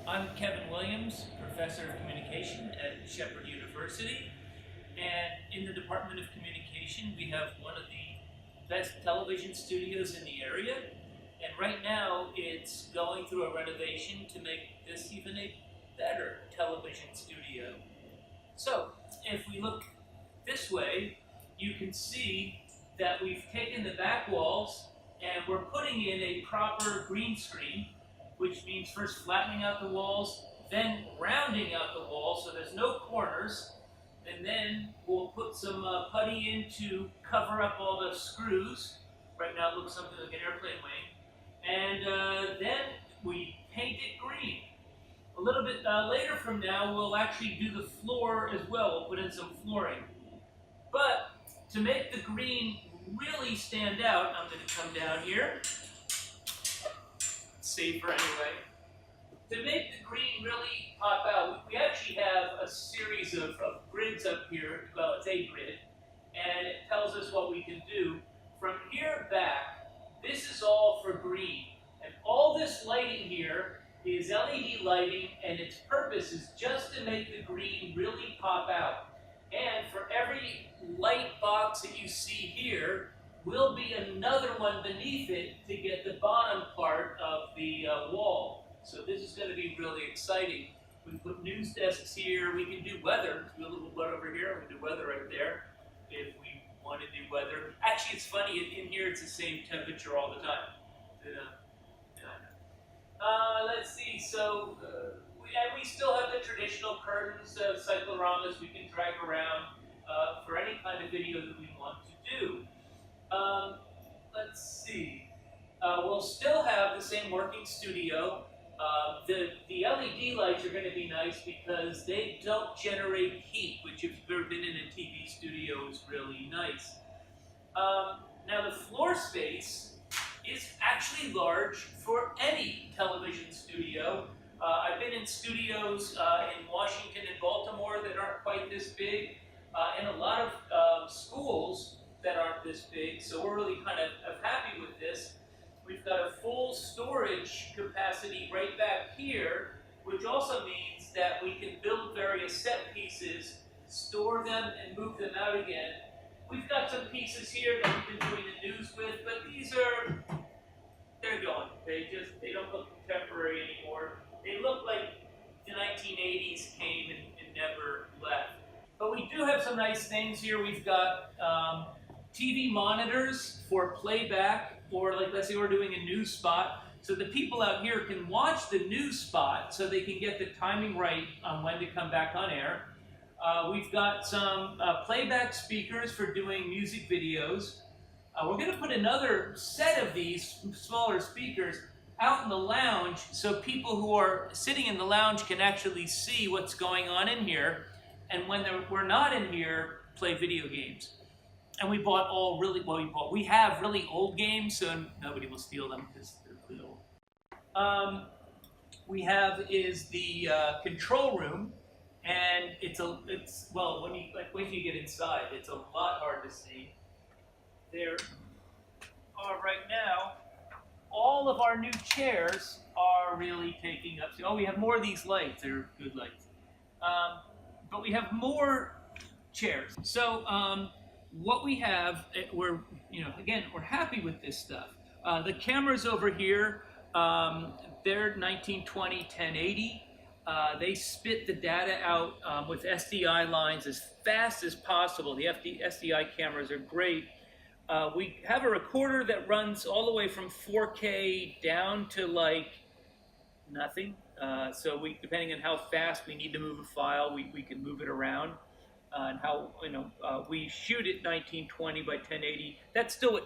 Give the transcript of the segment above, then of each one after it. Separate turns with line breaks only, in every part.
I'm Kevin Williams, Professor of Communication at Shepherd University. And in the Department of Communication, we have one of the best television studios in the area. And right now, it's going through a renovation to make this even a better television studio. So, if we look this way, you can see that we've taken the back walls and we're putting in a proper green screen, which means first flattening out the walls, then rounding out the walls so there's no corners, and then we'll put some putty in to cover up all the screws. Right now it looks something like an airplane wing. And then we paint it green. A little bit later from now, we'll actually do the floor as well. We'll put in some flooring. But to make the green really stand out, I'm going to come down here. Safer anyway. To make the green really pop out, we actually have a series of grids up here. Well, it's a grid, and it tells us what we can do. From here back, this is all for green. And all this lighting here is LED lighting, and its purpose is just to make the green really pop out. And for every light box that you see here, will be another one beneath it to get the bottom part of the wall. So this is going to be really exciting. We put news desks here. We can do weather. We have a little weather over here. We can do weather right there if we want to do weather. Actually, it's funny. In here, it's the same temperature all the time. Let's see. So we still have the traditional curtains, cycloramas we can drag around for any kind of video that we want to do. Let's see. We'll still have the same working studio. The LED lights are going to be nice because they don't generate heat, which if you've ever been in a TV studio is really nice. Now the floor space is actually large for any television studio. I've been in studios in Washington and Baltimore that aren't quite this big, and a lot of schools that aren't this big, so we're really kind of happy with this. We've got a full storage capacity right back here, which also means that we can build various set pieces, store them, and move them out again. We've got some pieces here that we've been doing the news with, but they're gone. They don't look contemporary anymore. They look like the 1980s came and never left. But we do have some nice things here. We've got TV monitors for playback, or like let's say we're doing a news spot, so the people out here can watch the news spot so they can get the timing right on when to come back on air. We've got some playback speakers for doing music videos. We're going to put another set of these smaller speakers out in the lounge so people who are sitting in the lounge can actually see what's going on in here, and when we're not in here, play video games. And we bought we have really old games, so nobody will steal them because they're really old. We have is the control room, and when you get inside, it's a lot hard to see. There are right now, all of our new chairs are really taking up. Oh, we have more of these lights. They're good lights. But we have more chairs. So what we have, we're happy with this stuff. The cameras over here, they're 1920 1080. They spit the data out with SDI lines as fast as possible. The SDI cameras are great. We have a recorder that runs all the way from 4K down to like nothing. So depending on how fast we need to move a file, we can move it around. And how we shoot at 1920 by 1080. That's still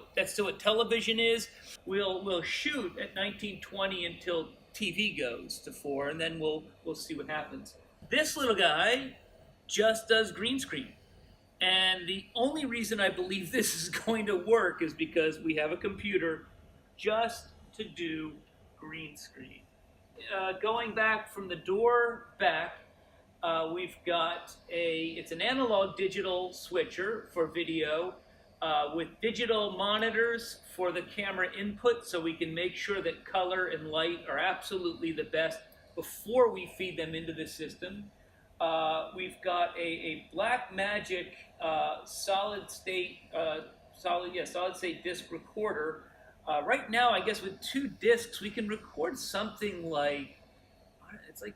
what television is. We'll shoot at 1920 until TV goes to 4, and then we'll see what happens. This little guy just does green screen. And the only reason I believe this is going to work is because we have a computer just to do green screen. Going back from the door back, we've got it's an analog digital switcher for video with digital monitors for the camera input, so we can make sure that color and light are absolutely the best before we feed them into the system. We've got a Black Magic solid state solid state disc recorder. Right now, I guess with 2 discs, we can record something like it's like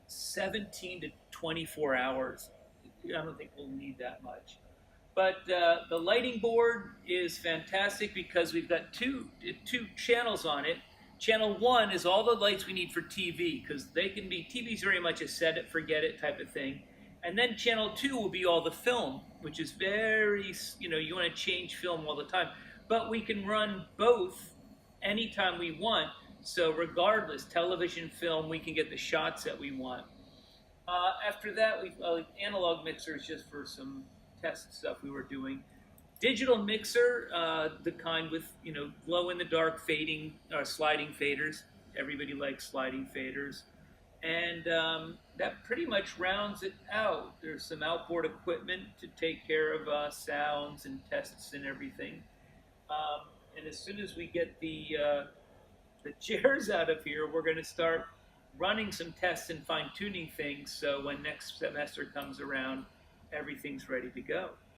17 to 24 hours. I don't think we'll need that much. But the lighting board is fantastic because we've got two channels on it. Channel one is all the lights we need for TV because they can be TV's very much a set it forget it type of thing. And then channel two will be all the film, which is very you want to change film all the time. But we can run both anytime we want. So regardless, television, film, we can get the shots that we want. After that, we've analog mixers just for some test stuff we were doing. Digital mixer, the kind with glow in the dark fading or sliding faders. Everybody likes sliding faders, and that pretty much rounds it out. There's some outboard equipment to take care of sounds and tests and everything. And as soon as we get the chairs out of here, we're going to start running some tests and fine tuning things. So when next semester comes around, everything's ready to go.